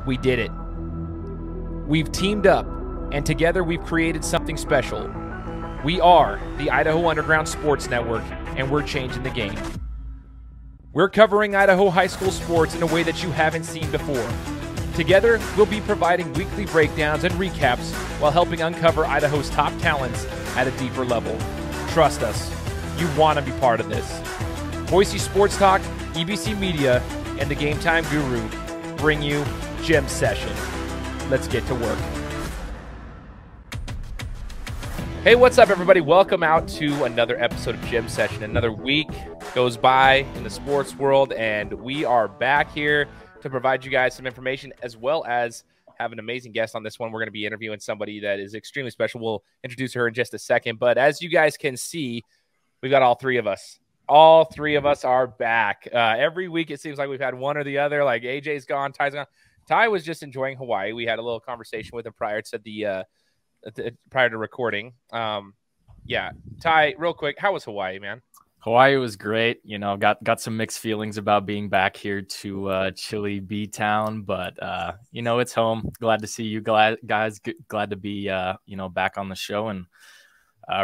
We did it. We've teamed up, and together we've created something special. We are the Idaho Underground Sports Network, and we're changing the game. We're covering Idaho high school sports in a way that you haven't seen before. Together, we'll be providing weekly breakdowns and recaps while helping uncover Idaho's top talents at a deeper level. Trust us, you want to be part of this. Boise Sports Talk, EBC Media, and the Game Time Guru bring you Gym Session. Let's get to work. Hey, what's up, everybody? Welcome out to another episode of Gym Session. Another week goes by in the sports world, and we are back here to provide you guys some information, as well as have an amazing guest on this one. We're going to be interviewing somebody that is extremely special. We'll introduce her in just a second, but as you guys can see, we've got all three of us. All three of us are back. Every week it seems like we've had one or the other. Like AJ's gone, Ty's gone. Ty was just enjoying Hawaii. We had a little conversation with him prior to recording. Yeah, Ty, real quick, how was Hawaii, man? Hawaii was great. You know, got some mixed feelings about being back here to chilly B-town, but you know, it's home. Glad to see you guys. Glad to be back on the show and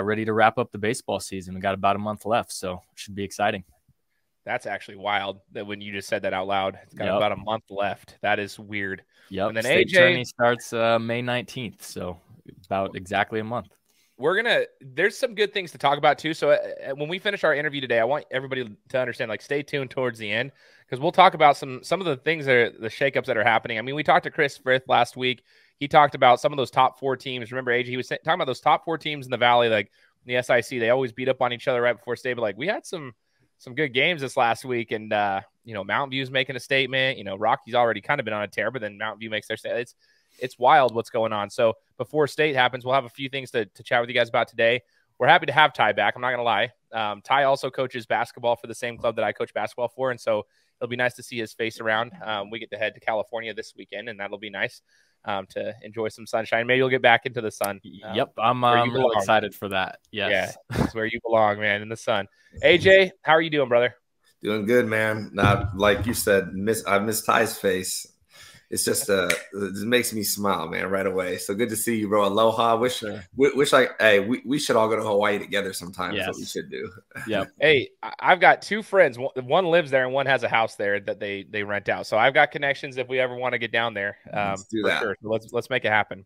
ready to wrap up the baseball season. We got about a month left, so it should be exciting. That's actually wild that when you just said that out loud. It's got about a month left. That is weird. Yep. And then State AJ tourney starts May 19th, so about exactly a month. There's some good things to talk about too. So when we finish our interview today, I want everybody to understand, like, stay tuned towards the end, because we'll talk about some of the things that are the shakeups that are happening. I mean, we talked to Chris Frith last week. He talked about some of those top four teams. Remember, AJ, he was talking about those top four teams in the Valley, like the SIC. They always beat up on each other right before state, but like we had some good games this last week, and Mountain View's making a statement. Rocky's already kind of been on a tear, but then Mountain View makes their statement. It's wild what's going on. So before state happens, we'll have a few things to chat with you guys about today. We're happy to have Ty back. I'm not going to lie. Ty also coaches basketball for the same club that I coach basketball for, and so it'll be nice to see his face around. We get to head to California this weekend, and that'll be nice to enjoy some sunshine. Maybe you'll get back into the sun. Yep, I'm real excited for that. Yes. Yeah, that's where you belong, man, in the sun. AJ, how are you doing, brother? Doing good, man. Not like you said, I miss Ty's face. It's just it makes me smile, man, right away. So good to see you, bro. Aloha. We should all go to Hawaii together sometime. Yes. That's what we should do. Yeah. Hey, I've got two friends. One lives there and one has a house there that they rent out. So I've got connections if we ever want to get down there. Let's do that. Sure. Let's make it happen.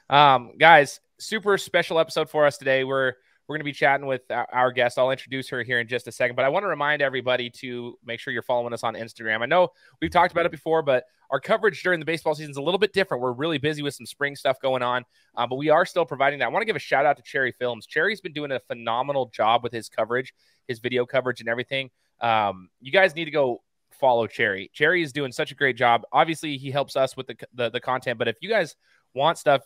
Guys, super special episode for us today. We're going to be chatting with our guest. I'll introduce her here in just a second, but I want to remind everybody to make sure you're following us on Instagram. I know we've talked about it before, but our coverage during the baseball season is a little bit different. We're really busy with some spring stuff going on, but we are still providing that. I want to give a shout out to Cherry Films. Cherry's been doing a phenomenal job with his coverage, his video coverage and everything. You guys need to go follow Cherry. Cherry is doing such a great job. Obviously, he helps us with the content, but if you guys want stuff,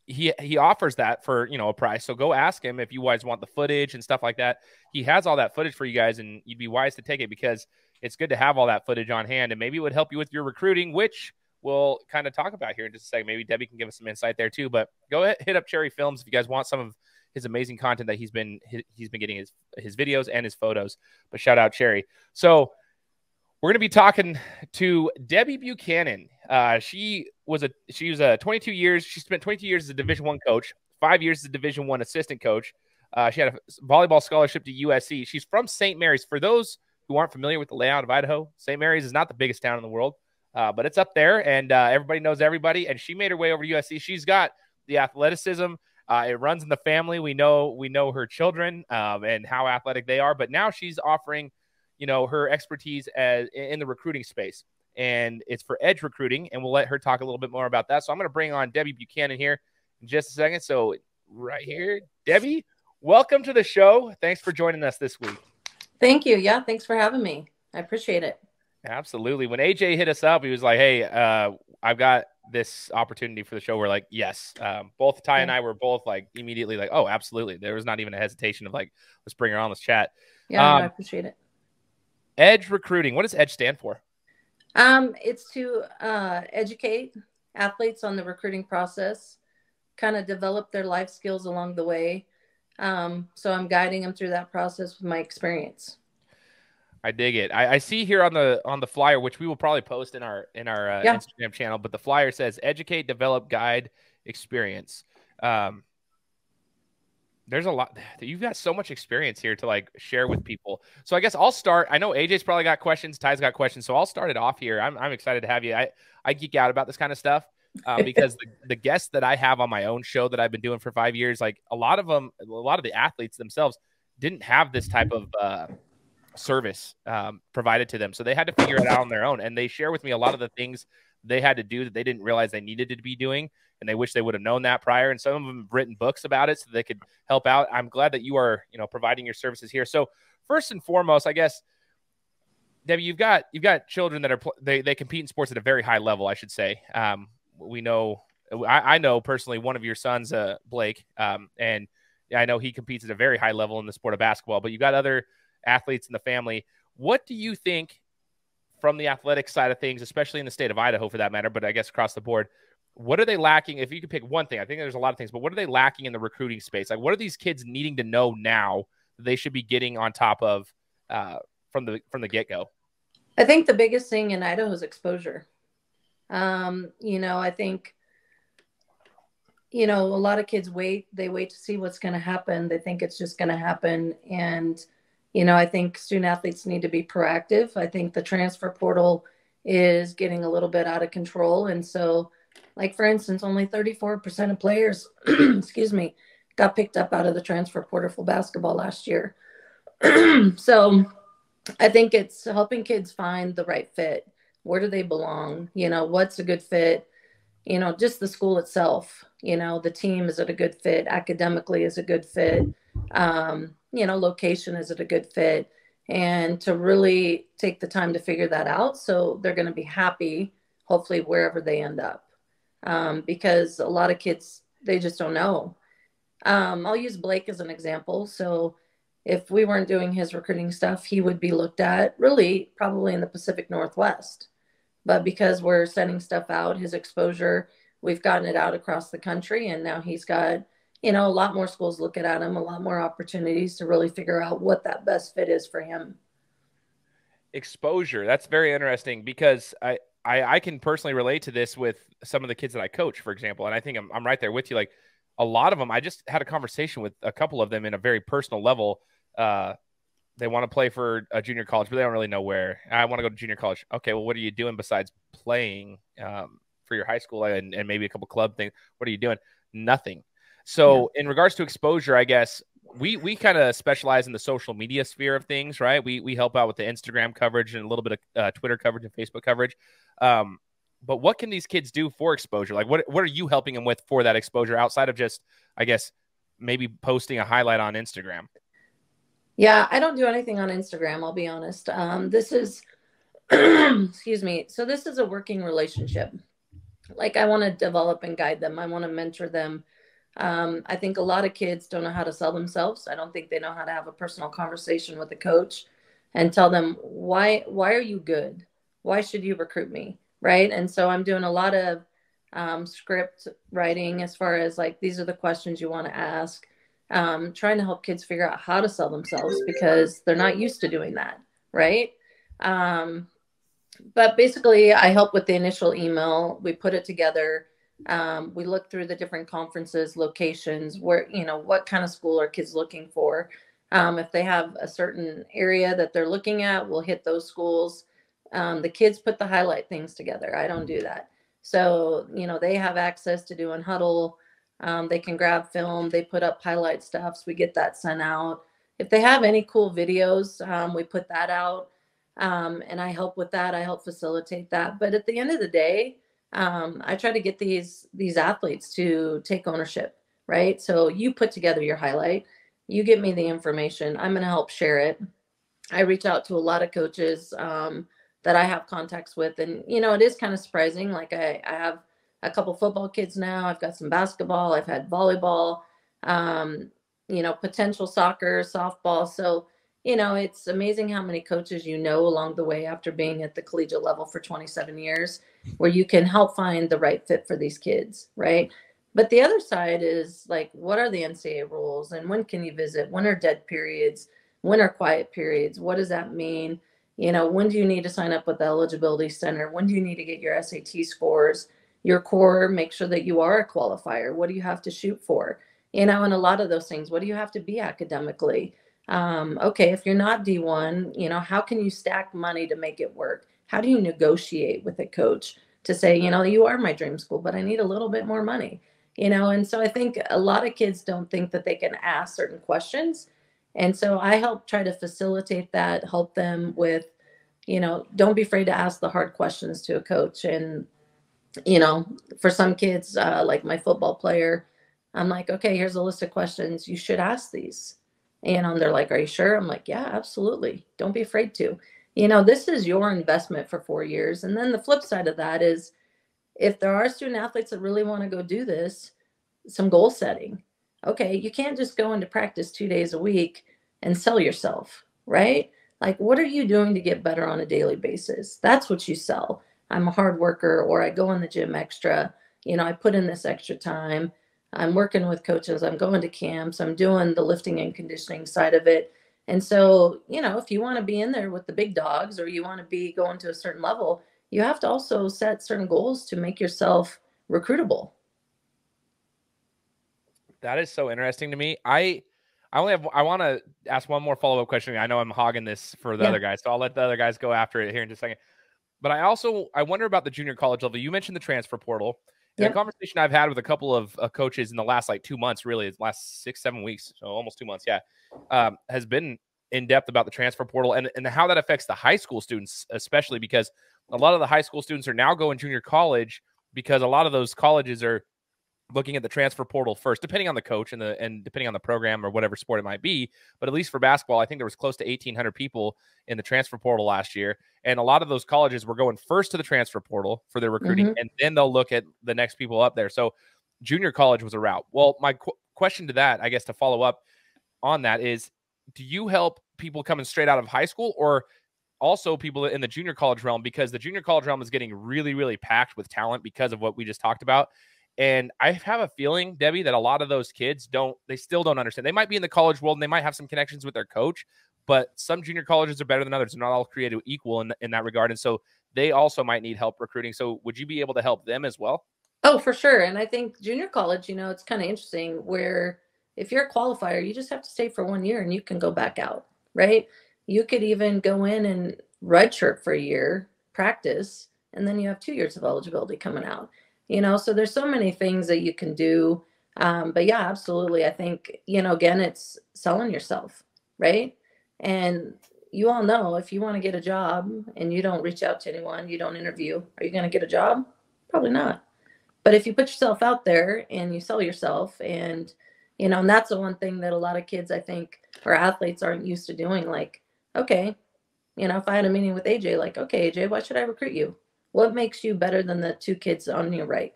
he offers that for, a price. So go ask him if you guys want the footage and stuff like that. He has all that footage for you guys, and you'd be wise to take it because it's good to have all that footage on hand, and maybe it would help you with your recruiting, which we'll kind of talk about here in just a second. Maybe Debbie can give us some insight there too, but go ahead, hit up Cherry Films if you guys want some of his amazing content that he's been getting, his videos and his photos. But shout out Cherry. So we're going to be talking to Debbie Buchanan. She was 22 years. She spent 22 years as a Division I coach, 5 years as a Division I assistant coach. She had a volleyball scholarship to USC. She's from St. Mary's. For those who aren't familiar with the layout of Idaho, St. Mary's is not the biggest town in the world, but it's up there, and everybody knows everybody. And she made her way over to USC. She's got the athleticism. It runs in the family. We know her children and how athletic they are. But now she's offering, her expertise in the recruiting space, and it's for edge recruiting. And we'll let her talk a little bit more about that. So I'm going to bring on Debbie Buchanan here in just a second. So right here, Debbie, welcome to the show. Thanks for joining us this week. Thank you. Yeah, thanks for having me. I appreciate it. Absolutely. When AJ hit us up, he was like, hey, I've got this opportunity for the show. We're like, yes. Both Ty and I were both like immediately like, oh, absolutely. There was not even a hesitation of like, let's bring her on, let's chat. Yeah, I appreciate it. Edge recruiting. What does EDGE stand for? It's to educate athletes on the recruiting process, kind of develop their life skills along the way. So I'm guiding them through that process with my experience. I dig it. I see here on the flyer, which we will probably post in our Yeah. Instagram channel, but the flyer says educate, develop, guide, experience. There's a lot. You've got so much experience here to like share with people. So I guess I'll start. I know AJ's probably got questions. Ty's got questions. So I'll start it off here. I'm excited to have you. I geek out about this kind of stuff because the guests that I have on my own show that I've been doing for 5 years, like a lot of the athletes themselves didn't have this type of service provided to them. So they had to figure it out on their own. And they share with me a lot of the things they had to do that they didn't realize they needed to be doing. And they wish they would have known that prior. And some of them have written books about it so they could help out. I'm glad that you are, providing your services here. So first and foremost, I guess, Debbie, you've got children that are, they compete in sports at a very high level, I should say. We know, I know personally one of your sons, Blake, and I know he competes at a very high level in the sport of basketball, but you've got other athletes in the family. What do you think from the athletic side of things, especially in the state of Idaho for that matter, but I guess across the board, what are they lacking? If you could pick one thing, I think there's a lot of things, but what are they lacking in the recruiting space? Like, what are these kids needing to know now that they should be getting on top of from the get-go? I think the biggest thing in Idaho is exposure. I think, a lot of kids they wait to see what's going to happen. They think it's just going to happen. And, I think student athletes need to be proactive. I think the transfer portal is getting a little bit out of control. And so, like, for instance, only 34% of players, excuse me, got picked up out of the transfer portal for basketball last year. So I think it's helping kids find the right fit. Where do they belong? What's a good fit? Just the school itself, the team, is it a good fit? Academically, is a good fit? Location, is it a good fit? And to really take the time to figure that out so they're going to be happy, hopefully, wherever they end up. Because a lot of kids, they just don't know. I'll use Blake as an example. So if we weren't doing his recruiting stuff, he would be looked at really probably in the Pacific Northwest. But because we're sending stuff out, his exposure, we've gotten it out across the country. And now he's got, a lot more schools looking at him, a lot more opportunities to really figure out what that best fit is for him. Exposure. That's very interesting because I can personally relate to this with some of the kids that I coach, for example. And I think I'm right there with you. Like a lot of them, I just had a conversation with a couple of them in a very personal level. They want to play for a junior college, but they don't really know where. I want to go to junior college. Okay, well, what are you doing besides playing for your high school and maybe a couple club things? What are you doing? Nothing. So in regards to exposure, I guess we kind of specialize in the social media sphere of things, right? We help out with the Instagram coverage and a little bit of Twitter coverage and Facebook coverage. But what can these kids do for exposure? Like what are you helping them with for that exposure outside of just, I guess, maybe posting a highlight on Instagram? Yeah, I don't do anything on Instagram, I'll be honest. This is, excuse me. So this is a working relationship. Like I want to develop and guide them. I want to mentor them. I think a lot of kids don't know how to sell themselves. I don't think they know how to have a personal conversation with a coach and tell them, why are you good? Why should you recruit me? Right. And so I'm doing a lot of script writing as far as like, these are the questions you want to ask. Trying to help kids figure out how to sell themselves because they're not used to doing that. Right. But basically I help with the initial email. We put it together. We look through the different conferences, locations, where, what kind of school are kids looking for? If they have a certain area that they're looking at, we'll hit those schools. The kids put the highlight things together. I don't do that. So, they have access to doing huddle. They can grab film. They put up highlight stuffs. We get that sent out. If they have any cool videos, we put that out. And I help with that. I help facilitate that. But at the end of the day, I try to get these athletes to take ownership, right? So you put together your highlight, you give me the information, I'm going to help share it. I reach out to a lot of coaches that I have contacts with. And, it is kind of surprising. Like I have a couple football kids now. I've got some basketball. I've had volleyball, potential soccer, softball. So, it's amazing how many coaches along the way after being at the collegiate level for 27 years, where you can help find the right fit for these kids, right? But the other side is like, what are the NCAA rules and when can you visit? When are dead periods? When are quiet periods? What does that mean? When do you need to sign up with the eligibility center? When do you need to get your SAT scores? Your core, make sure that you are a qualifier. What do you have to shoot for? And a lot of those things, what do you have to be academically? Okay, if you're not D1, how can you stack money to make it work? How do you negotiate with a coach to say, you are my dream school, but I need a little bit more money, And so I think a lot of kids don't think that they can ask certain questions. And so I help try to facilitate that, help them with, don't be afraid to ask the hard questions to a coach. And, for some kids, like my football player, I'm like, okay, here's a list of questions. You should ask these. And they're like, are you sure? I'm like, yeah, absolutely. Don't be afraid to. This is your investment for 4 years. And then the flip side of that is if there are student athletes that really want to go do this, some goal setting. Okay, you can't just go into practice 2 days a week and sell yourself, right? Like, what are you doing to get better on a daily basis? That's what you sell. I'm a hard worker, or I go in the gym extra. I put in this extra time. I'm working with coaches. I'm going to camps. I'm doing the lifting and conditioning side of it. And so, if you want to be in there with the big dogs, or you want to be going to a certain level, you have to also set certain goals to make yourself recruitable. That is so interesting to me. I want to ask one more follow-up question. I know I'm hogging this for the other guys, so I'll let the other guys go after it here in just a second. But I wonder about the junior college level. You mentioned the transfer portal. And a conversation I've had with a couple of coaches in the last 2 months, really, the last 6-7 weeks, so almost 2 months, has been in depth about the transfer portal and how that affects the high school students, especially because a lot of the high school students are now going junior college because a lot of those colleges are looking at the transfer portal first, depending on the coach and depending on the program or whatever sport it might be. But at least for basketball, I think there was close to 1,800 people in the transfer portal last year. And a lot of those colleges were going first to the transfer portal for their recruiting, and then they'll look at the next people up there. So junior college was a route. Well, my question to that, I guess, to follow up on that is, do you help people coming straight out of high school, or also people in the junior college realm? Because the junior college realm is getting really, really packed with talent because of what we just talked about. And I have a feeling, Debbie, that a lot of those kids still don't understand. They might be in the college world and they might have some connections with their coach, but some junior colleges are better than others. They're not all created equal in that regard. And so they also might need help recruiting. So would you be able to help them as well? Oh, for sure. And I think junior college, it's kind of interesting where if you're a qualifier, you just have to stay for 1 year and you can go back out, right? You could even go in and redshirt for a year, practice, and then you have 2 years of eligibility coming out. So there's so many things that you can do. But yeah, absolutely. I think, again, it's selling yourself, right? And you all know if you want to get a job and you don't reach out to anyone, you don't interview, are you going to get a job? Probably not. But if you put yourself out there and you sell yourself and that's the one thing that a lot of kids, I think, or athletes aren't used to doing. Like, okay, if I had a meeting with AJ, like, okay, AJ, why should I recruit you? What makes you better than the 2 kids on your right?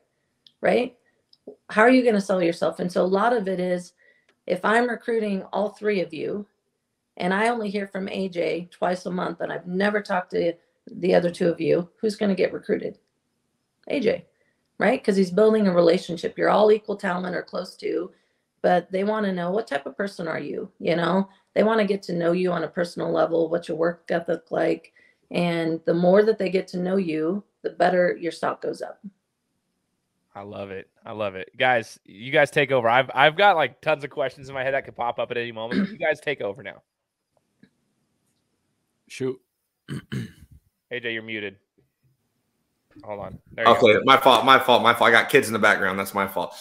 How are you going to sell yourself? And so a lot of it is, if I'm recruiting all 3 of you and I only hear from AJ twice a month and I've never talked to the other 2 of you, who's going to get recruited? AJ, right? Because he's building a relationship. You're all equal talent or close to, but they want to know, what type of person are you? They want to get to know you on a personal level, what's your work ethic like. And the more that they get to know you, the better your stock goes up. I love it. Guys, you guys take over. I've got tons of questions in my head that could pop up at any moment, but you guys take over now. Shoot. AJ, you're muted. Hold on. Okay, my fault. I got kids in the background. That's my fault.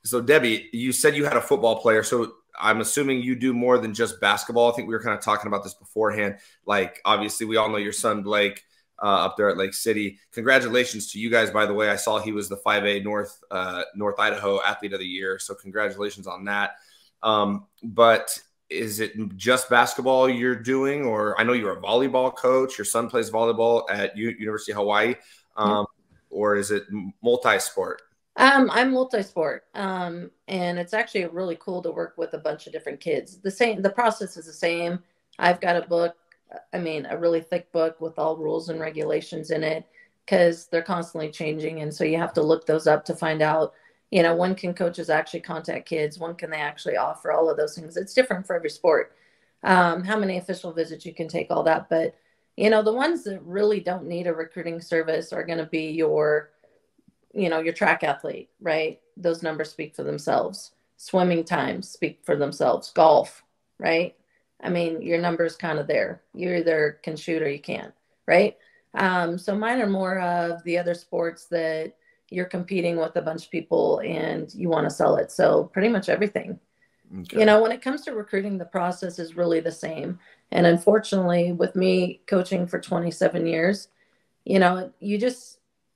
So Debbie, you said you had a football player. So I'm assuming you do more than just basketball. I think we were kind of talking about this beforehand. Obviously, we all know your son, Blake, up there at Lake City. Congratulations to you guys, by the way. I saw he was the 5A North Idaho Athlete of the Year. So congratulations on that. But is it just basketball you're doing? Or I know you're a volleyball coach. Your son plays volleyball at University of Hawaii. Or is it multi-sport? I'm multi-sport, and it's actually really cool to work with a bunch of different kids. The process is the same. I've got a book, a really thick book with all rules and regulations in it, because they're constantly changing, and so you have to look those up to find out, when can coaches actually contact kids, when can they actually offer all of those things. It's different for every sport. How many official visits you can take, all that, but The ones that really don't need a recruiting service are going to be your track athlete, right? Those numbers speak for themselves. Swimming times speak for themselves. Golf, right? I mean, your number's kind of there. You either can shoot or you can't, right? So mine are more of the other sports that you're competing with a bunch of people and you want to sell it. So pretty much everything. Okay. When it comes to recruiting, the process is really the same. And unfortunately, with me coaching for 27 years,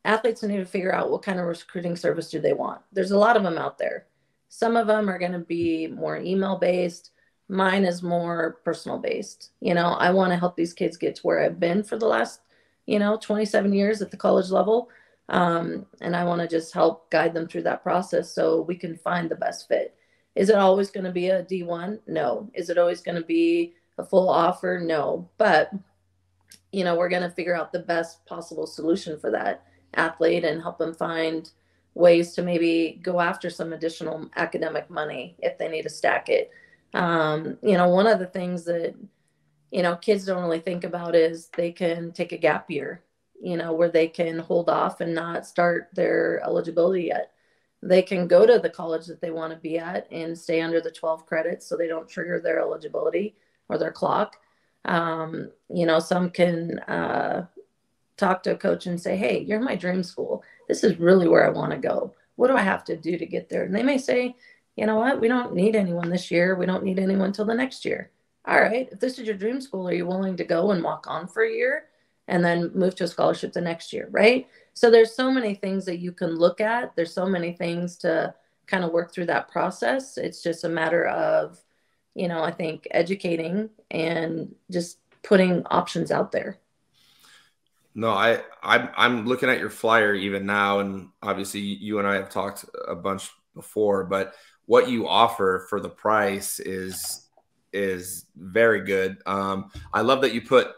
athletes need to figure out what kind of recruiting service do they want. There's a lot of them out there. Some of them are going to be more email based. Mine is more personal based. I want to help these kids get to where I've been for the last, 27 years at the college level. And I want to just help guide them through that process so we can find the best fit. Is it always going to be a D1? No. Is it always going to be a full offer? No. But, we're going to figure out the best possible solution for that athlete and help them find ways to maybe go after some additional academic money if they need to stack it. One of the things that, kids don't really think about is they can take a gap year, where they can hold off and not start their eligibility yet. They can go to the college that they want to be at and stay under the 12 credits so they don't trigger their eligibility or their clock. Some can talk to a coach and say, hey, you're my dream school. This is really where I want to go. What do I have to do to get there? And they may say, you know what? We don't need anyone this year. We don't need anyone till the next year. All right. If this is your dream school, are you willing to go and walk on for a year and then move to a scholarship the next year? Right. So there's so many things that you can look at. There's so many things to kind of work through that process. It's just a matter of, I think educating and just putting options out there. No, I'm looking at your flyer even now, and obviously you and I have talked a bunch before, but what you offer for the price is very good. I love that you put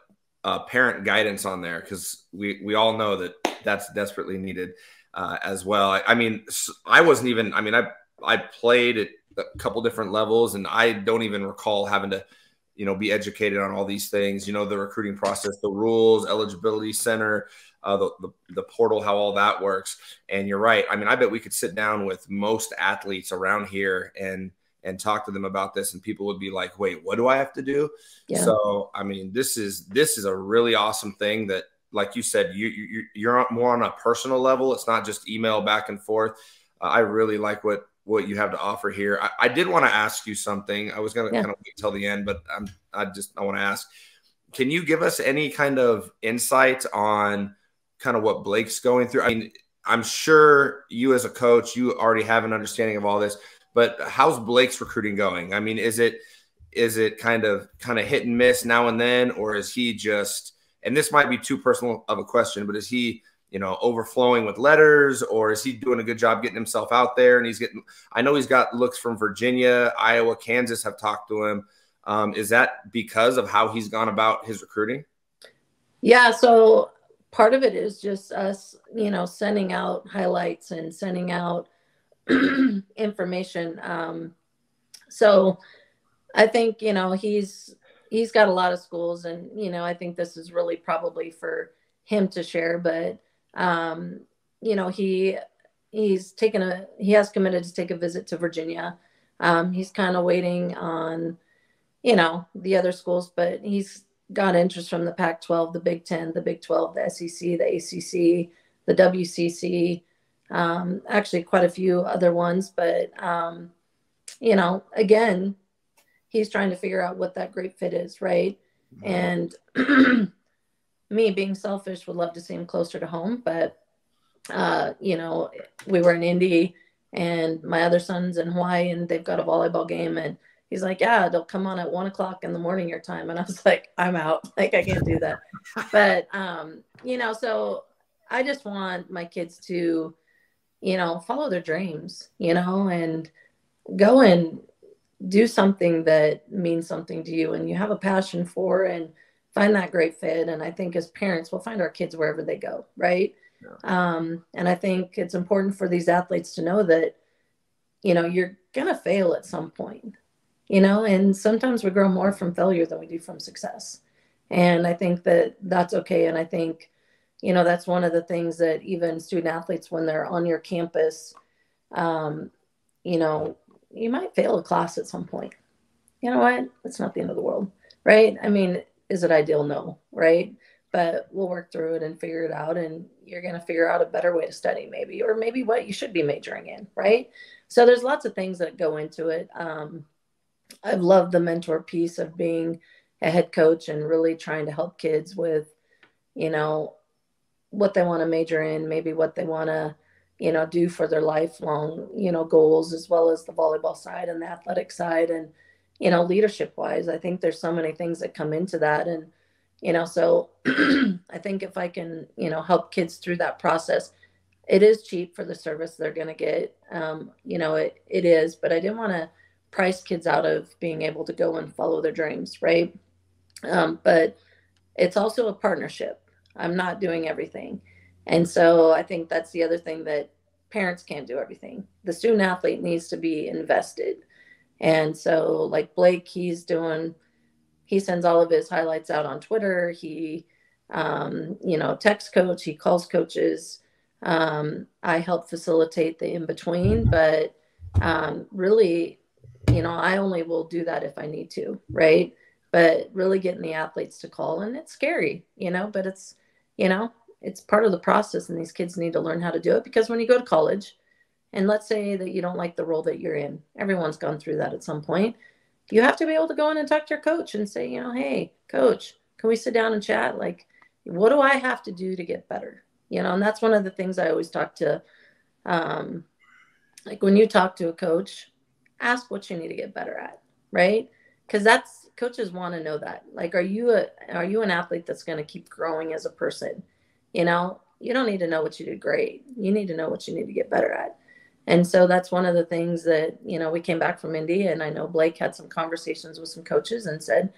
parent guidance on there because we all know that that's desperately needed as well. I mean, I wasn't even. I mean, I played at a couple different levels, and I don't even recall having to, be educated on all these things, the recruiting process, the rules, eligibility center, the portal, how all that works. And you're right. I mean, I bet we could sit down with most athletes around here and talk to them about this, and people would be like, wait, what do I have to do? Yeah. So, I mean, this is a really awesome thing that, like you said, you're more on a personal level. It's not just email back and forth. I really like what you have to offer here. I did want to ask you something. I was going to kind of wait till the end, but I want to ask, can you give us any kind of insight on kind of what Blake's going through? I mean, I'm sure you as a coach, you already have an understanding of all this, but how's Blake's recruiting going? I mean, is it kind of hit and miss now and then, or is he just, and this might be too personal of a question, but is he, overflowing with letters, or is he doing a good job getting himself out there? And I know he's got looks from Virginia, Iowa, Kansas have talked to him. Is that because of how he's gone about his recruiting? Yeah. So part of it is just us, sending out highlights and sending out information. So I think, he's got a lot of schools, and, I think this is really probably for him to share, but he has committed to take a visit to Virginia. He's kind of waiting on, the other schools, but he's got interest from the Pac-12, the Big Ten, the Big 12, the SEC, the ACC, the WCC, actually quite a few other ones. But, again, he's trying to figure out what that great fit is. Right. And me being selfish would love to see him closer to home, but, we were in Indy and my other son's in Hawaii and they've got a volleyball game, and he's like, yeah, they'll come on at 1 o'clock in the morning your time. And I was like, I'm out. Like, I can't do that. But, so I just want my kids to, follow their dreams, and go and do something that means something to you and you have a passion for, and find that great fit. And I think as parents, we'll find our kids wherever they go. Right. Yeah. And I think it's important for these athletes to know that, you're going to fail at some point, and sometimes we grow more from failure than we do from success. And I think that that's okay. And I think, that's one of the things that even student athletes, when they're on your campus, um, you know, you might fail a class at some point. You know what? It's not the end of the world, right? I mean, is it ideal? No, right? But we'll work through it and figure it out. And you're going to figure out a better way to study, maybe, or maybe what you should be majoring in, right? So there's lots of things that go into it. I've loved the mentor piece of being a head coach and really trying to help kids with, you know, what they want to major in, maybe what they want to, do for their lifelong, goals, as well as the volleyball side and the athletic side. And, leadership wise, I think there's so many things that come into that. And, so I think if I can, help kids through that process, it is cheap for the service they're going to get. It is, but I didn't want to price kids out of being able to go and follow their dreams. Right. But it's also a partnership. I'm not doing everything. And so I think that's the other thing, that parents can't do everything. The student athlete needs to be invested. And so like Blake, he sends all of his highlights out on Twitter. He, texts coach, he calls coaches. I help facilitate the in-between, but really, I only will do that if I need to, right? But really getting the athletes to call, and it's scary, but it's part of the process, and these kids need to learn how to do it, because when you go to college, and let's say that you don't like the role that you're in, everyone's gone through that at some point. You have to be able to go in and talk to your coach and say, hey, coach, can we sit down and chat? Like, what do I have to do to get better? And that's one of the things I always talk to, like when you talk to a coach, ask what you need to get better at, right? Because coaches want to know that. Like, are you an athlete that's going to keep growing as a person? You don't need to know what you did great. You need to know what you need to get better at. And so that's one of the things that, we came back from Indy, and I know Blake had some conversations with some coaches and said,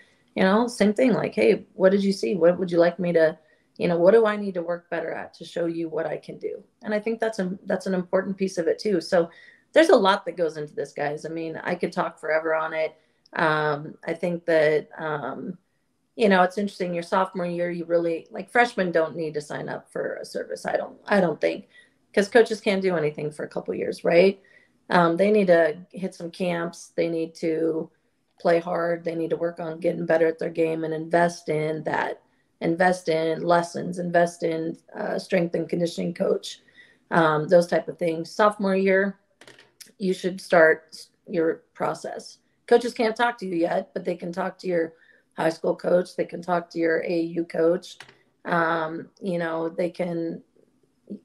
same thing, like, hey, what did you see? What would you like me to, what do I need to work better at to show you what I can do? And I think that's an important piece of it too. So there's a lot that goes into this, guys. I mean, I could talk forever on it. I think that, it's interesting. Your sophomore year, you really, like, freshmen don't need to sign up for a service. I don't think, because coaches can't do anything for a couple of years, right? They need to hit some camps. They need to play hard. They need to work on getting better at their game and invest in that. Invest in lessons. Invest in strength and conditioning coach. Those type of things. Sophomore year, you should start your process. Coaches can't talk to you yet, but they can talk to your high school coach. They can talk to your AAU coach.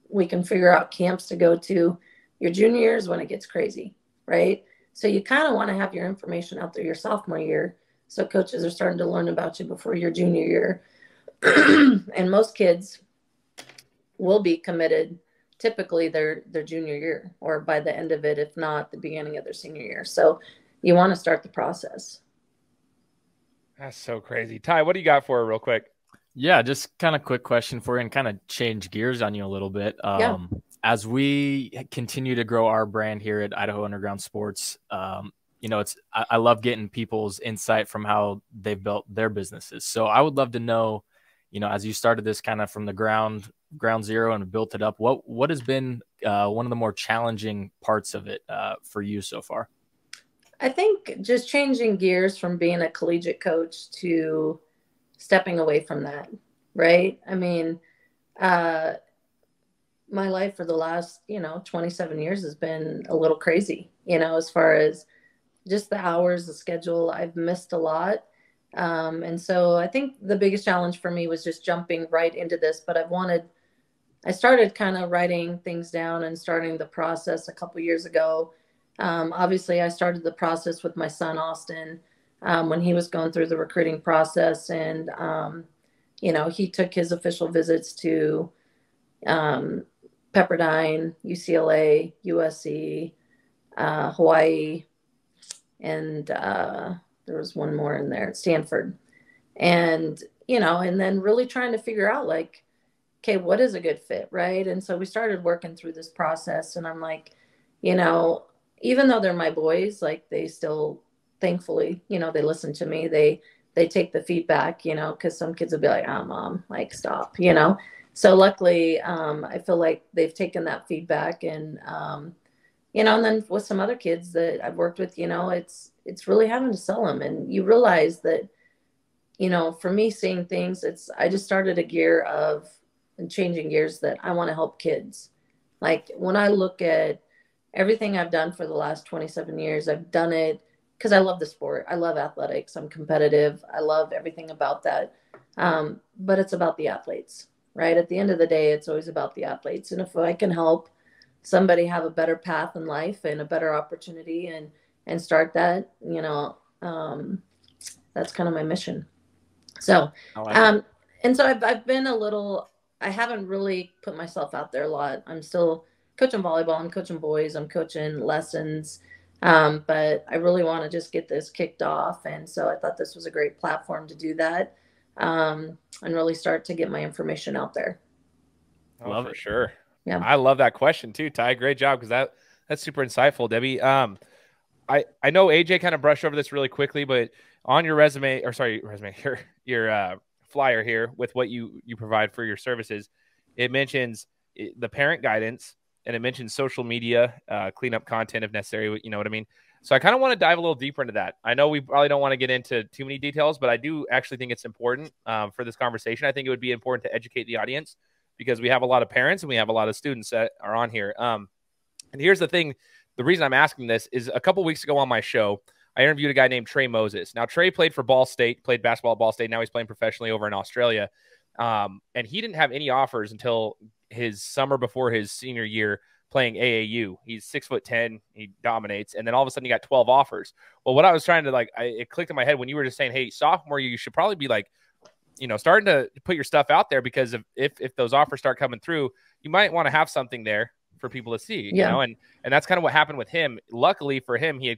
We can figure out camps to go to. Your junior year is when it gets crazy, right? So you kind of want to have your information out there your sophomore year, so coaches are starting to learn about you before your junior year. And most kids will be committed typically their junior year, or by the end of it, if not the beginning of their senior year. So you want to start the process. That's so crazy. Ty, what do you got for her real quick? Yeah, just kind of quick question for you and kind of change gears on you a little bit. Yeah. As we continue to grow our brand here at Idaho Underground Sports, I love getting people's insight from how they've built their businesses. So I would love to know, as you started this kind of from the ground zero and built it up, what has been one of the more challenging parts of it for you so far? I think just changing gears from being a collegiate coach to stepping away from that, right? I mean, my life for the last, 27 years has been a little crazy, as far as just the hours, the schedule. I've missed a lot. And so I think the biggest challenge for me was just jumping right into this. But I started kind of writing things down and starting the process a couple years ago. Obviously, I started the process with my son, Austin, when he was going through the recruiting process. And, he took his official visits to Pepperdine, UCLA, USC, Hawaii, and there was one more in there, Stanford. And, and then really trying to figure out, like, okay, what is a good fit, right? And so we started working through this process, and I'm like, even though they're my boys, like, they still, thankfully, they listen to me. They they take the feedback, because some kids will be like, oh, mom, like, stop. So luckily, I feel like they've taken that feedback, and and then with some other kids that I've worked with, it's really having to sell them. And you realize that, for me, seeing things, I just started a gear of and changing gears that I want to help kids. Like, when I look at everything I've done for the last 27 years, I've done it because I love the sport. I love athletics. I'm competitive. I love everything about that. But it's about the athletes, right? At the end of the day, it's always about the athletes. And if I can help somebody have a better path in life and a better opportunity and start that, that's kind of my mission. So, and so I've been I haven't really put myself out there a lot. I'm still coaching volleyball. I'm coaching boys. I'm coaching lessons. But I really want to just get this kicked off. And so I thought this was a great platform to do that, and really start to get my information out there. Oh, love for it. Sure. Yeah. I love that question too, Ty. Great job. Because that's super insightful, Debbie. I know AJ kind of brushed over this really quickly, but on your your flyer here with what you provide for your services, it mentions the parent guidance, and it mentions social media, cleanup content if necessary. You know what I mean? So I kind of want to dive a little deeper into that. I know we probably don't want to get into too many details, but I do actually think it's important for this conversation. I think it would be important to educate the audience, because we have a lot of parents and we have a lot of students that are on here. And here's the thing. The reason I'm asking this is a couple weeks ago on my show, I interviewed a guy named Trey Moses. Now, Trey played for Ball State, played basketball at Ball State. Now he's playing professionally over in Australia. And he didn't have any offers until his summer before his senior year playing AAU. He's 6'10". He dominates. And then all of a sudden he got 12 offers. Well, what I was trying to it clicked in my head when you were just saying, hey, sophomore year, you should probably be starting to put your stuff out there, because if those offers start coming through, you might want to have something there for people to see, and that's kind of what happened with him. Luckily for him, he had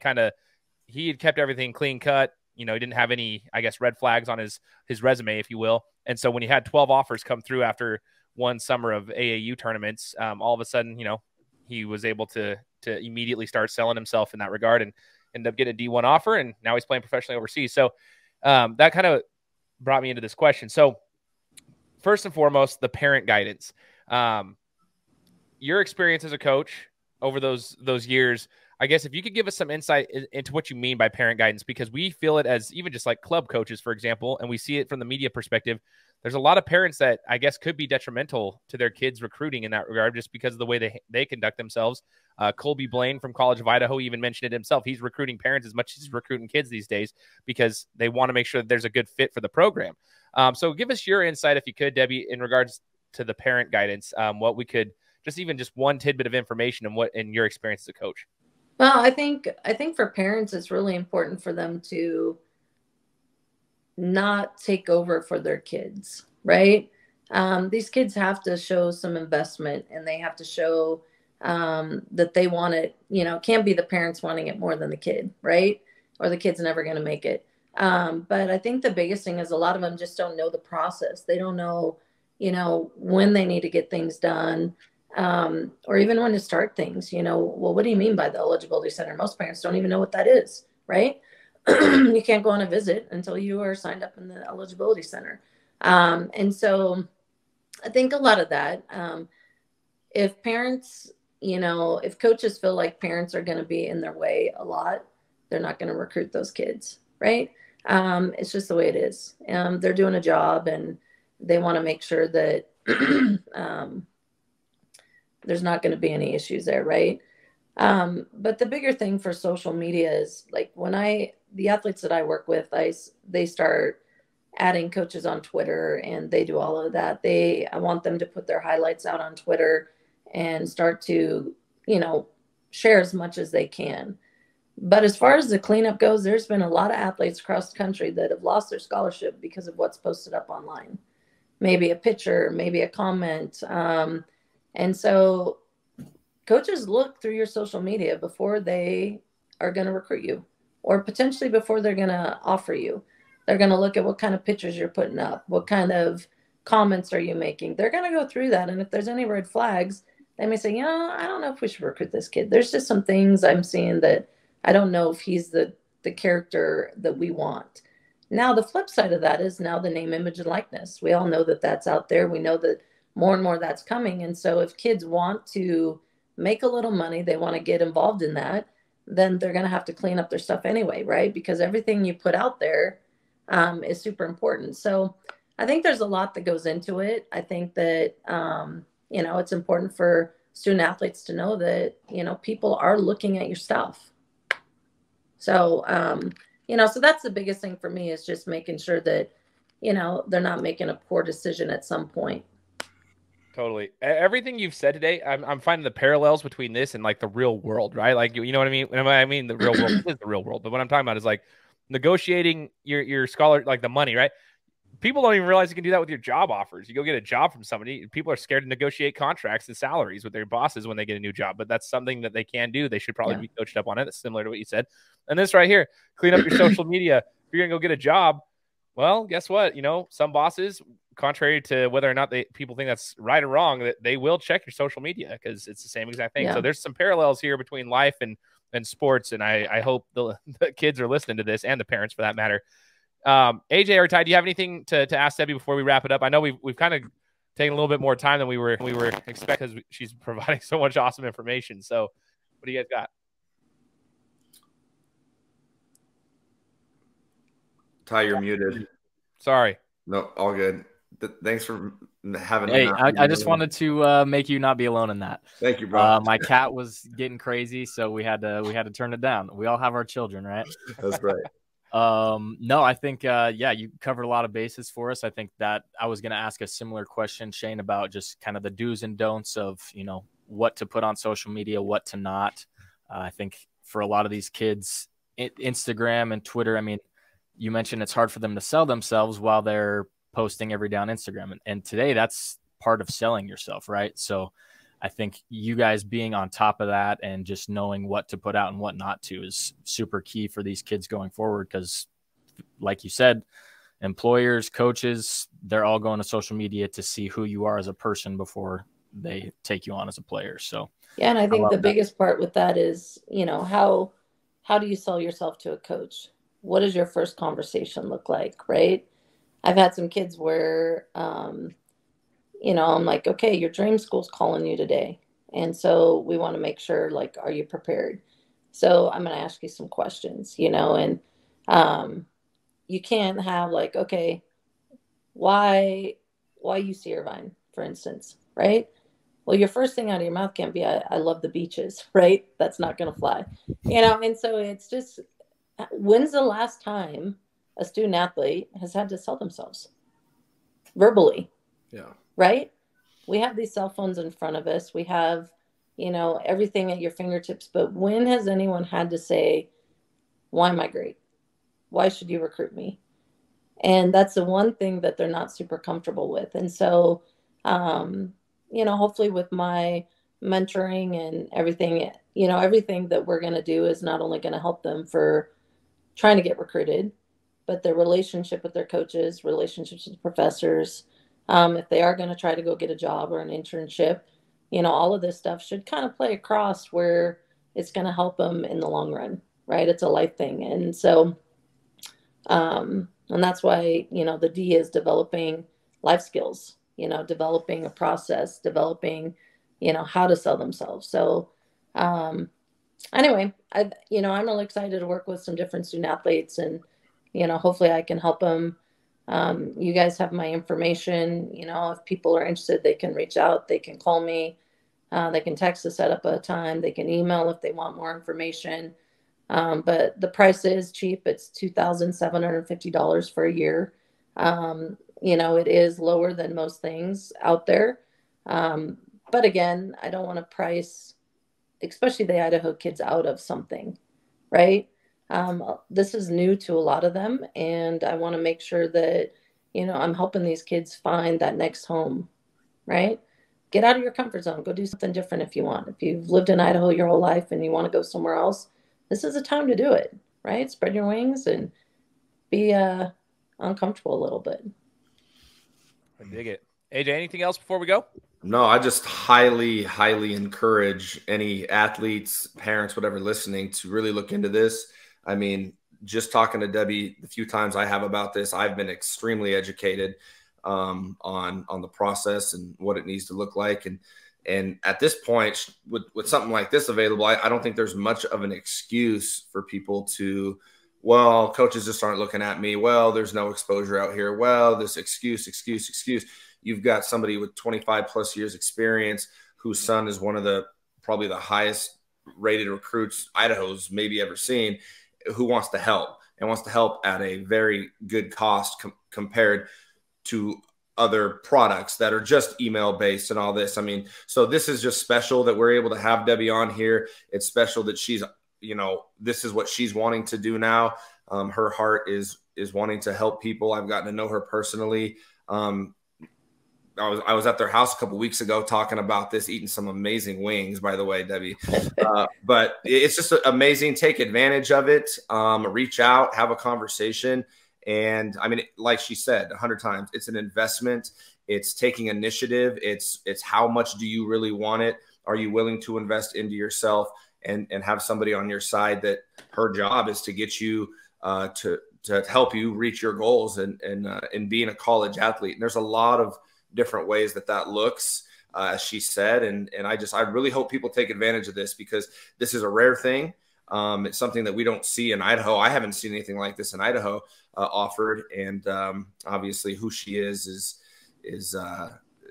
kept everything clean cut. He didn't have any, I guess, red flags on his resume, if you will. And so when he had 12 offers come through after one summer of AAU tournaments, all of a sudden, he was able to immediately start selling himself in that regard and ended up getting a D1 offer. And now he's playing professionally overseas. So that kind of brought me into this question. So first and foremost, the parent guidance. Your experience as a coach over those years, I guess if you could give us some insight into what you mean by parent guidance, because we feel it as even just like club coaches, for example, and we see it from the media perspective. There's a lot of parents that I guess could be detrimental to their kids recruiting in that regard, just because of the way they conduct themselves. Colby Blaine from College of Idaho even mentioned it himself. He's recruiting parents as much as he's recruiting kids these days, because they want to make sure that there's a good fit for the program. So give us your insight, if you could, Debbie, in regards to the parent guidance, what we could just one tidbit of information and what in your experience as a coach. Well, I think for parents, it's really important for them to not take over for their kids, right? These kids have to show some investment, and they have to show that they want it. It can't be the parents wanting it more than the kid, right? Or the kid's never going to make it. But I think the biggest thing is a lot of them just don't know the process. They don't know, when they need to get things done. Or even when to start things, well, what do you mean by the eligibility center? Most parents don't even know what that is, right? You can't go on a visit until you are signed up in the eligibility center. And so I think a lot of that, if parents, if coaches feel like parents are going to be in their way a lot, they're not going to recruit those kids, right? It's just the way it is. They're doing a job, and they want to make sure that, there's not going to be any issues there, right? But the bigger thing for social media is like when the athletes that I work with, they start adding coaches on Twitter, and they do all of that. I want them to put their highlights out on Twitter and start to, share as much as they can. But as far as the cleanup goes, there's been a lot of athletes across the country that have lost their scholarship because of what's posted up online. Maybe a picture, maybe a comment. And so coaches look through your social media before they are going to recruit you, or potentially before they're going to offer you. They're going to look at what kind of pictures you're putting up. What kind of comments are you making? They're going to go through that. And if there's any red flags, they may say, I don't know if we should recruit this kid. There's just some things I'm seeing that I don't know if he's the character that we want. Now, the flip side of that is now the name, image, and likeness. We all know that that's out there. We know that more and more that's coming. And so if kids want to make a little money, they want to get involved in that, then they're going to have to clean up their stuff anyway, right? Because everything you put out there is super important. So I think there's a lot that goes into it. I think that, you know, it's important for student athletes to know that, you know, people are looking at your stuff. So, you know, so that's the biggest thing for me, is just making sure that, you know, they're not making a poor decision at some point. Totally. Everything you've said today, I'm finding the parallels between this and like the real world, right? Like, you know what I mean? When I mean the real world is the real world, but what I'm talking about is like negotiating your scholar, like the money, right? People don't even realize you can do that with your job offers. You go get a job from somebody. People are scared to negotiate contracts and salaries with their bosses when they get a new job, but that's something that they can do. They should probably be coached up on it. That's similar to what you said. And this right here, clean up your social media. If you're going to go get a job, well, guess what? You know, some bosses, contrary to whether or not people think that's right or wrong, that they will check your social media because it's the same exact thing. So there's some parallels here between life and sports. And I hope the kids are listening to this, and the parents for that matter. AJ or Ty, do you have anything to ask Debbie before we wrap it up? I know we've kind of taken a little bit more time than we were expecting, because she's providing so much awesome information. So what do you guys got? Ty, you're muted. Sorry. No, all good. Thanks for having me. Hey, I just wanted to make you not be alone in that. Thank you, bro. My cat was getting crazy, so we had to turn it down. We all have our children, right? That's right. No, I think, you covered a lot of bases for us. I think that I was going to ask a similar question, Shane, about just kind of the do's and don'ts of, you know, what to put on social media, what to not. I think for a lot of these kids, Instagram and Twitter, I mean, you mentioned it's hard for them to sell themselves while they're posting every day on Instagram. And today that's part of selling yourself, right? So I think you guys being on top of that and just knowing what to put out and what not to is super key for these kids going forward. Because like you said, employers, coaches, they're all going to social media to see who you are as a person before they take you on as a player. So, yeah. And I think the biggest part with that is, you know, how do you sell yourself to a coach? What does your first conversation look like? Right. I've had some kids where, you know, I'm like, okay, your dream school's calling you today. And so we want to make sure, like, are you prepared? So I'm going to ask you some questions, you know, and you can't have like, okay, why UC Irvine, for instance, right? Well, your first thing out of your mouth can't be, I love the beaches, right? That's not going to fly, you know? And so it's just, when's the last time a student athlete has had to sell themselves verbally? Yeah. Right? We have these cell phones in front of us. We have, you know, everything at your fingertips. But when has anyone had to say, why am I great? Why should you recruit me? And that's the one thing that they're not super comfortable with. And so, you know, hopefully with my mentoring and everything, you know, everything that we're going to do is not only going to help them for trying to get recruited, but their relationship with their coaches, relationships with professors. If they are going to try to go get a job or an internship, you know, all of this stuff should kind of play across where it's going to help them in the long run, right? It's a life thing. And so, and that's why, you know, the D is developing life skills, you know, developing a process, developing, you know, how to sell themselves. So, anyway, I'm really excited to work with some different student athletes, and, you know, hopefully I can help them. You guys have my information. You know, if people are interested, they can reach out, they can call me, they can text to set up a time, they can email if they want more information. But the price is cheap. It's $2,750 for a year. You know, it is lower than most things out there. But again, I don't want to price, especially the Idaho kids, out of something, right? This is new to a lot of them, and I want to make sure that, you know, I'm helping these kids find that next home, right? Get out of your comfort zone. Go do something different if you want. If you've lived in Idaho your whole life and you want to go somewhere else, this is a time to do it, right? Spread your wings and be uncomfortable a little bit. I dig it. AJ, anything else before we go? No, I just highly, highly encourage any athletes, parents, whatever, listening to really look into this. I mean, just talking to Debbie the few times I have about this, I've been extremely educated on the process and what it needs to look like. And at this point, with something like this available, I don't think there's much of an excuse for people to, well, coaches just aren't looking at me. Well, there's no exposure out here. Well, this excuse. You've got somebody with 25 plus years experience whose son is one of probably the highest rated recruits Idaho's maybe ever seen, who wants to help and wants to help at a very good cost compared to other products that are just email based and all this. I mean, so this is just special that we're able to have Debbie on here. It's special that she's, this is what she's wanting to do now. Her heart is wanting to help people. I've gotten to know her personally. I was at their house a couple weeks ago talking about this, eating some amazing wings, by the way, Debbie. But it's just amazing. Take advantage of it. Reach out, have a conversation. And I mean, like she said 100 times, it's an investment. It's taking initiative. It's how much do you really want it? Are you willing to invest into yourself and have somebody on your side that her job is to get you to help you reach your goals and being a college athlete. And there's a lot of different ways that looks, as she said. And I really hope people take advantage of this, because this is a rare thing. It's something that we don't see in Idaho. I haven't seen anything like this in Idaho offered. And obviously who she is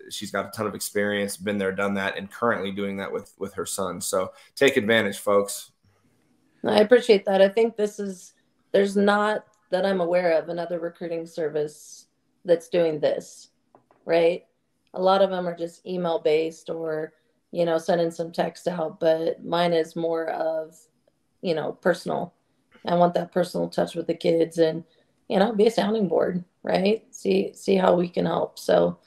she's got a ton of experience, been there, done that, and currently doing that with her son. So take advantage, folks. I appreciate that. I think there's not, that I'm aware of, another recruiting service that's doing this, right? A lot of them are just email based or, sending some text out, but mine is more of, personal. I want that personal touch with the kids and, be a sounding board, right? See how we can help. So,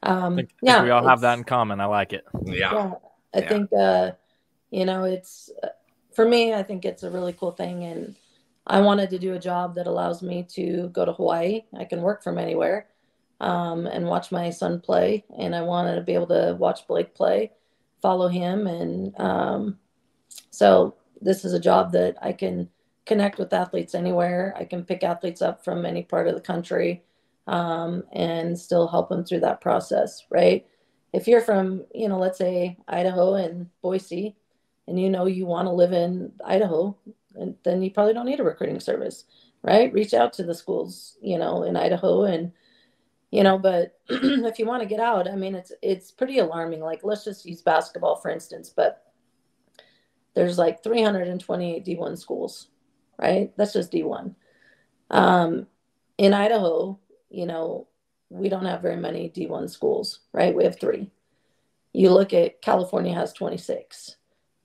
I think we all have that in common. I like it. Yeah. I think, it's, for me, I think it's a really cool thing. And I wanted to do a job that allows me to go to Hawaii. I can work from anywhere and watch my son play. And I wanted to be able to watch Blake play, follow him. And so this is a job that I can connect with athletes anywhere. I can pick athletes up from any part of the country and still help them through that process, right? If you're from, let's say Idaho and Boise, and you want to live in Idaho, and then you probably don't need a recruiting service, right? Reach out to the schools, in Idaho, and but if you want to get out, I mean, it's pretty alarming. Like, let's just use basketball, for instance, but there's like 328 D1 schools, right? That's just D1. In Idaho, we don't have very many D1 schools, right? We have 3. You look at California has 26.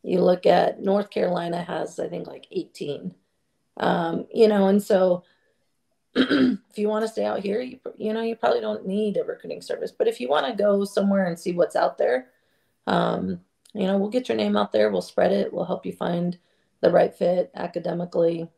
You look at North Carolina has, I think, like 18. And so if you want to stay out here, you probably don't need a recruiting service. But if you want to go somewhere and see what's out there, we'll get your name out there. We'll spread it. We'll help you find the right fit academically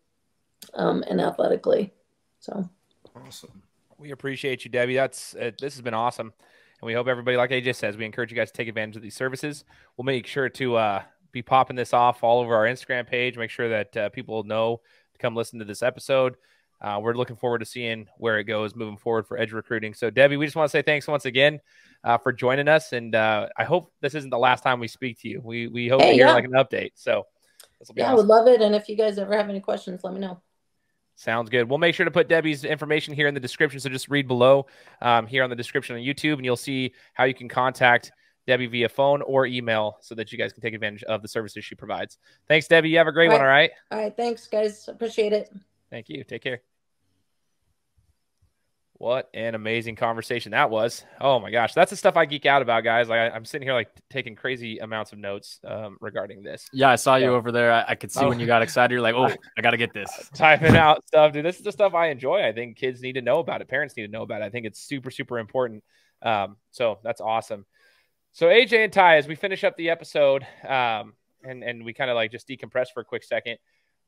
and athletically. So awesome. We appreciate you, Debbie. This has been awesome. And we hope everybody, like AJ says, we encourage you guys to take advantage of these services. We'll make sure to be popping this off all over our Instagram page. Make sure that people know to come listen to this episode. We're looking forward to seeing where it goes moving forward for edge recruiting. So, Debbie, we just want to say thanks once again for joining us. And I hope this isn't the last time we speak to you. We hope to hear like an update. So, this will be awesome. I would love it. And if you guys ever have any questions, let me know. Sounds good. We'll make sure to put Debbie's information here in the description. So just read below here on the description on YouTube, and you'll see how you can contact Debbie via phone or email so that you guys can take advantage of the services she provides. Thanks, Debbie. You have a great one. All right. All right. Thanks, guys. Appreciate it. Thank you. Take care. What an amazing conversation that was. Oh my gosh. That's the stuff I geek out about, guys. Like I'm sitting here like taking crazy amounts of notes regarding this. Yeah, I saw you over there. I could see when you got excited. You're like, oh, I got to get this. Typing out stuff, dude. This is the stuff I enjoy. I think kids need to know about it. Parents need to know about it. I think it's super, super important. So that's awesome. So AJ and Ty, as we finish up the episode and we kind of like just decompress for a quick second,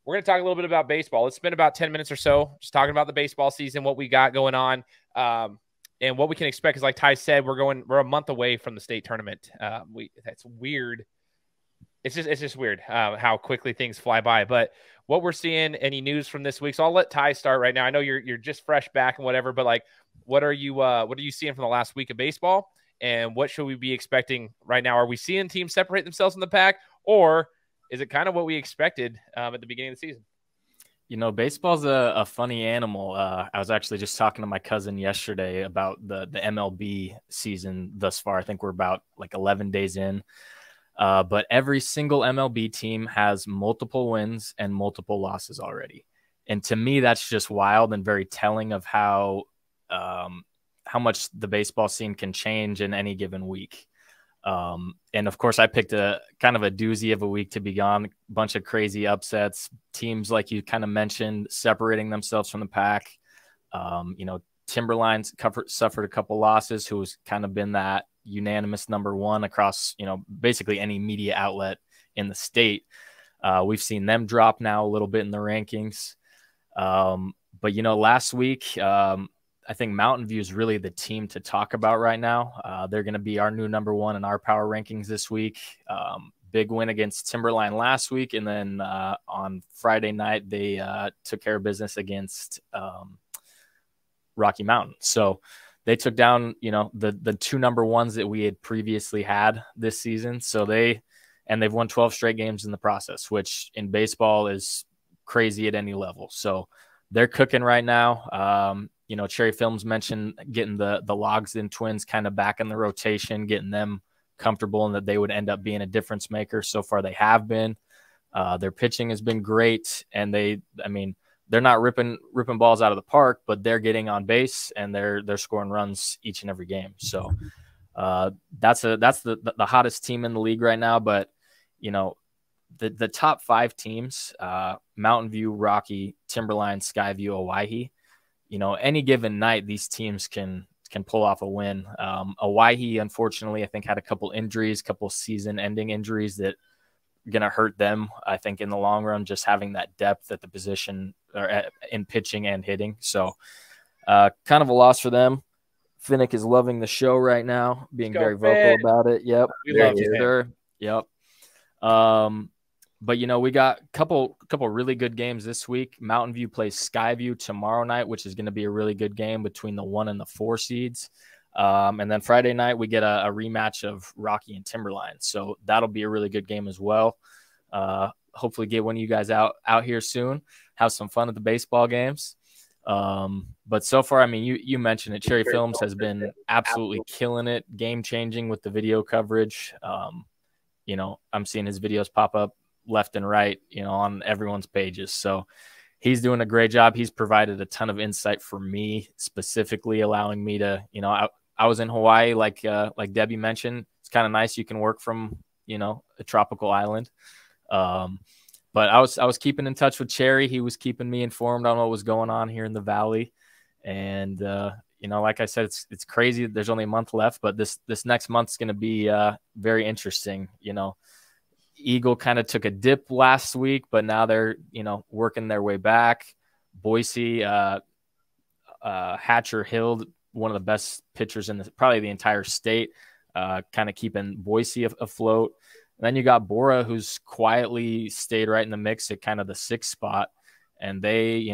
we're going to talk a little bit about baseball. It's been about 10 minutes or so, just talking about the baseball season, what we got going on, and what we can expect. Because like Ty said, we're a month away from the state tournament. That's weird it's just weird how quickly things fly by. But what we're seeing, any news from this week? So I'll let Ty start right now. I know you're just fresh back and whatever, but like, what are you seeing from the last week of baseball, and what should we be expecting right now? Are we seeing teams separate themselves in the pack, or is it kind of what we expected at the beginning of the season? You know, baseball's a funny animal. I was actually just talking to my cousin yesterday about the MLB season thus far. I think we're about like 11 days in. But every single MLB team has multiple wins and multiple losses already. And to me, that's just wild and very telling of how much the baseball scene can change in any given week. And of course, I picked a kind of a doozy of a week to be gone. A bunch of crazy upsets, teams like you kind of mentioned, separating themselves from the pack. Timberlines suffered a couple losses, who's kind of been that unanimous number one across, basically any media outlet in the state. We've seen them drop now a little bit in the rankings. But last week, I think Mountain View is really the team to talk about right now. They're going to be our new number one in our power rankings this week. Big win against Timberline last week. And then on Friday night, they took care of business against Rocky Mountain. So they took down, the two number ones that we had previously had this season. So they've won 12 straight games in the process, which in baseball is crazy at any level. So they're cooking right now. Cherry Films mentioned getting the Logsdon twins kind of back in the rotation, getting them comfortable, and that they would end up being a difference maker. So far, they have been. Their pitching has been great, and they're not ripping balls out of the park, but they're getting on base and they're scoring runs each and every game. So that's the hottest team in the league right now. But the top five teams, Mountain View, Rocky, Timberline, Skyview, Owyhee. Any given night, these teams can pull off a win. Owyhee, unfortunately, I think had a couple injuries, couple season-ending injuries that are going to hurt them, I think, in the long run, just having that depth at the position or in pitching and hitting. So kind of a loss for them. Finnick is loving the show right now, being very vocal about it. Yep. We love you, sir. Yep. But we got a couple really good games this week. Mountain View plays Skyview tomorrow night, which is going to be a really good game between the 1 and the 4 seeds. And then Friday night we get a rematch of Rocky and Timberline, so that'll be a really good game as well. Hopefully get one of you guys out here soon. Have some fun at the baseball games. But so far, you mentioned it. Cherry Films has been absolutely killing it, game changing with the video coverage. I'm seeing his videos pop up left and right, on everyone's pages. So he's doing a great job. He's provided a ton of insight for me, specifically allowing me to, I was in Hawaii, like Debbie mentioned. It's kind of nice. You can work from, a tropical island. But I was keeping in touch with Cherry. He was keeping me informed on what was going on here in the Valley. And, like I said, it's crazy that there's only a month left, but this next month's going to be very interesting. Eagle kind of took a dip last week, but now they're, working their way back. Boise, Hatcher Hill, one of the best pitchers in probably the entire state, kind of keeping Boise afloat. And then you got Bora, who's quietly stayed right in the mix at kind of the 6th spot. And they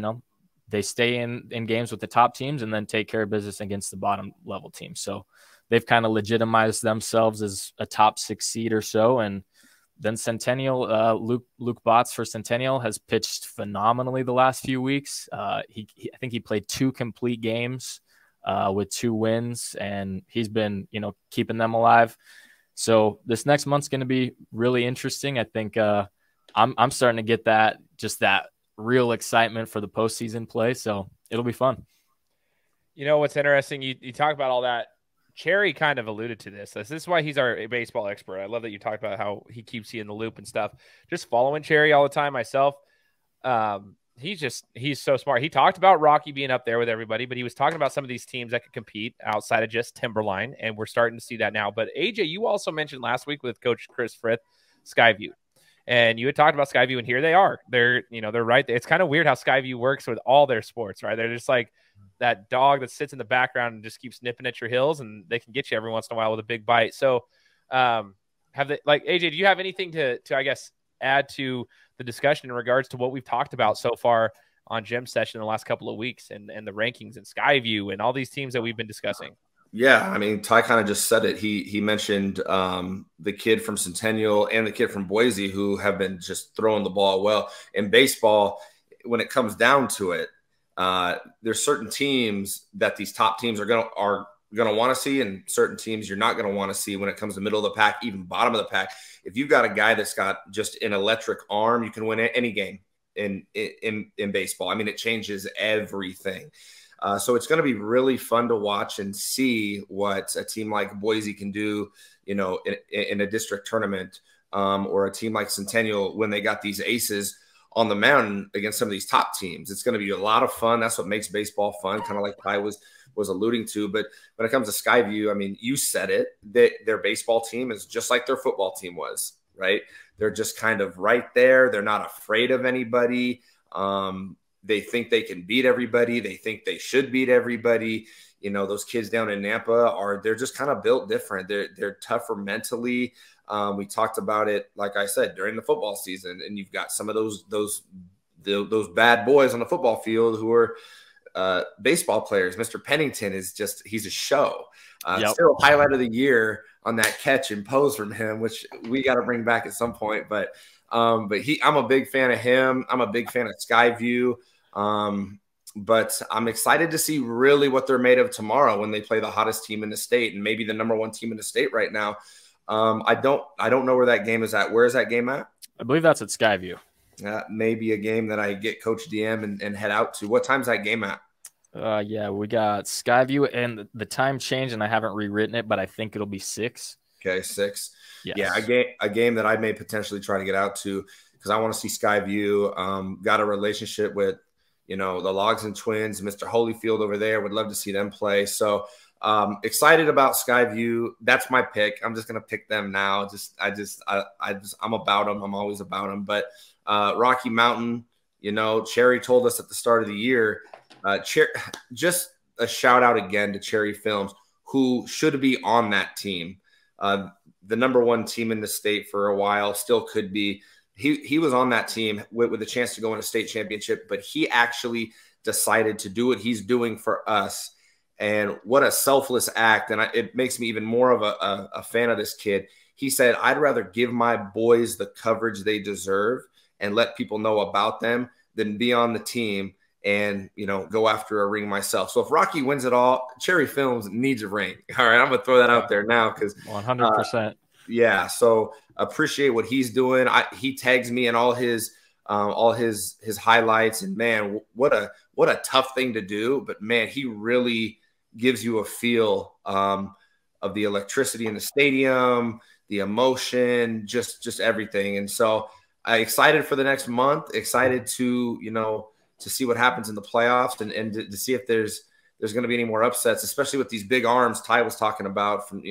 stay in games with the top teams and then take care of business against the bottom level teams. So they've kind of legitimized themselves as a top 6 seed or so. And then Centennial, Luke Botts for Centennial has pitched phenomenally the last few weeks. I think he played 2 complete games with 2 wins, and he's been, keeping them alive. So this next month's going to be really interesting. I think I'm starting to get that real excitement for the postseason play. So it'll be fun. What's interesting? You talk about all that. Cherry kind of alluded to this. This is why he's our baseball expert. I love that you talked about how he keeps you in the loop and stuff. Just following Cherry all the time myself. He's so smart. He talked about Rocky being up there with everybody, but he was talking about some of these teams that could compete outside of just Timberline, and we're starting to see that now. But AJ, you also mentioned last week with Coach Chris Frith, Skyview. And you had talked about Skyview, and here they are. They're right there. It's kind of weird how Skyview works with all their sports, right? They're just like that dog that sits in the background and just keeps nipping at your heels, and they can get you every once in a while with a big bite. So how have they, like, AJ, do you have anything to I guess add to the discussion in regards to what we've talked about so far on Gym Session in the last couple of weeks and the rankings and Skyview and all these teams that we've been discussing? Yeah, I mean, Ty kind of just said it. He mentioned the kid from Centennial and the kid from Boise who have been just throwing the ball well. In baseball, when it comes down to it, there's certain teams that these top teams are gonna want to see, and certain teams you're not gonna want to see when it comes to middle of the pack, even bottom of the pack. If you've got a guy that's got just an electric arm, you can win any game in baseball. I mean, it changes everything. So it's going to be really fun to watch and see what a team like Boise can do, in a district tournament, or a team like Centennial when they got these aces on the mountain against some of these top teams. It's going to be a lot of fun. That's what makes baseball fun, kind of like Ty was alluding to. But when it comes to Skyview, I mean, you said it, that their baseball team is just like their football team was, right? They're just kind of right there. They're not afraid of anybody. They think they can beat everybody. They think they should beat everybody. Those kids down in Nampa they're just kind of built different. They're tougher mentally. We talked about it, like I said, during the football season, and you've got some of those bad boys on the football field who are baseball players. Mr. Pennington he's a show. Still highlight of the year on that catch and pose from him, which we got to bring back at some point. But I'm a big fan of him. I'm a big fan of Skyview. But I'm excited to see really what they're made of tomorrow when they play the hottest team in the state and maybe the #1 team in the state right now. I don't know where that game is at. Where is that game at? I believe that's at Skyview. Maybe a game that I get Coach DM and head out to. What time's that game at? Yeah, we got Skyview, and the time changed, and I haven't rewritten it, but I think it'll be 6. Okay, 6. Yes. Yeah, a game that I may potentially try to get out to because I want to see Skyview. Got a relationship with, the Logsdon Twins, Mr. Holyfield over there. Would love to see them play. So excited about Skyview. That's my pick. I'm just gonna pick them now. I'm about them. I'm always about them. But Rocky Mountain, Cherry told us at the start of the year. Just a shout out again to Cherry Films, who should be on that team. The #1 team in the state for a while, still could be. He was on that team with a chance to go in a state championship, but he actually decided to do what he's doing for us. And what a selfless act. And it makes me even more of a fan of this kid. He said, I'd rather give my boys the coverage they deserve and let people know about them than be on the team and, go after a ring myself. So if Rocky wins it all, Cherry Films needs a ring. All right, I'm going to throw that out there now because 100%. Yeah, so appreciate what he's doing. He tags me in all his highlights, and man, what a tough thing to do. But man, he really gives you a feel of the electricity in the stadium, the emotion, just everything. And so I'm excited for the next month. Excited to to see what happens in the playoffs and to see if there's going to be any more upsets, especially with these big arms Ty was talking about from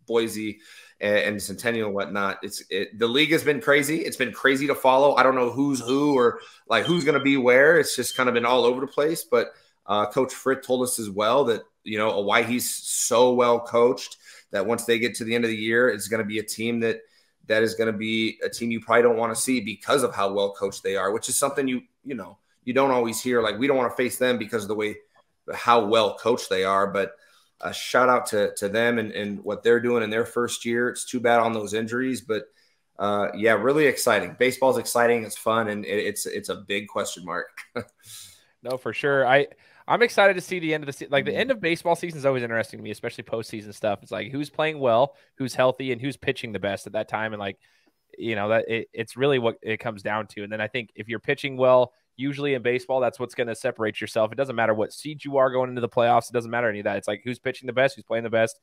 Boise and Centennial and whatnot. The league has been crazy. It's been crazy to follow. I don't know who's who or like who's going to be where. It's just kind of been all over the place. But Coach Fritt told us as well that, why he's so well coached that once they get to the end of the year, it's going to be a team that is going to be a team you probably don't want to see because of how well coached they are, which is something you don't always hear. Like, we don't want to face them because of the way how well coached they are. But a shout out to them and what they're doing in their first year. It's too bad on those injuries, but yeah, really exciting. Baseball's exciting. It's fun. And it's a big question mark. No, for sure. I'm excited to see the end of the season. Like, the end of baseball season is always interesting to me, especially postseason stuff. It's like who's playing well, who's healthy, and who's pitching the best at that time. And like, it's really what it comes down to. And then I think if you're pitching well, usually in baseball, that's what's going to separate yourself. It doesn't matter what seed you are going into the playoffs. It doesn't matter any of that. It's like who's pitching the best, who's playing the best.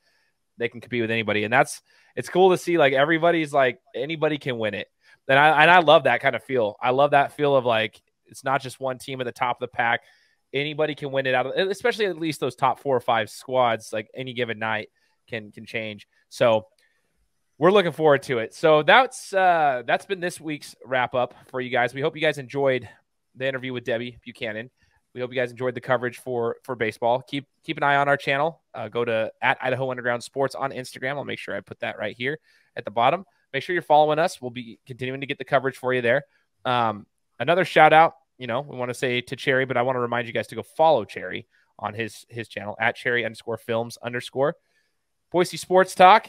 They can compete with anybody. And it's cool to see, like, everybody's like, anybody can win it. And I love that kind of feel. I love that feel of like, it's not just one team at the top of the pack. Anybody can win it out of, especially at least those top 4 or 5 squads, like any given night can change. So we're looking forward to it. So that's been this week's wrap up for you guys. We hope you guys enjoyed the interview with Debbie Buchanan. We hope you guys enjoyed the coverage for baseball. Keep an eye on our channel. Go to @Idaho Underground Sports on Instagram. I'll make sure I put that right here. at the bottom. Make sure you're following us. We'll be continuing to get the coverage for you there. Another shout out, we want to say to Cherry, but I want to remind you guys to go follow Cherry on his channel at Cherry_films_. Boise Sports Talk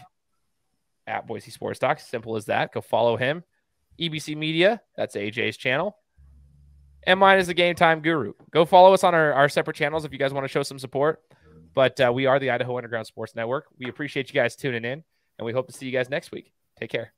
at Boise Sports Talk. Simple as that. Go follow him. EBC Media, that's AJ's channel. And mine is the Game Time Guru. Go follow us on our separate channels if you guys want to show some support. But we are the Idaho Underground Sports Network. We appreciate you guys tuning in, and we hope to see you guys next week. Take care.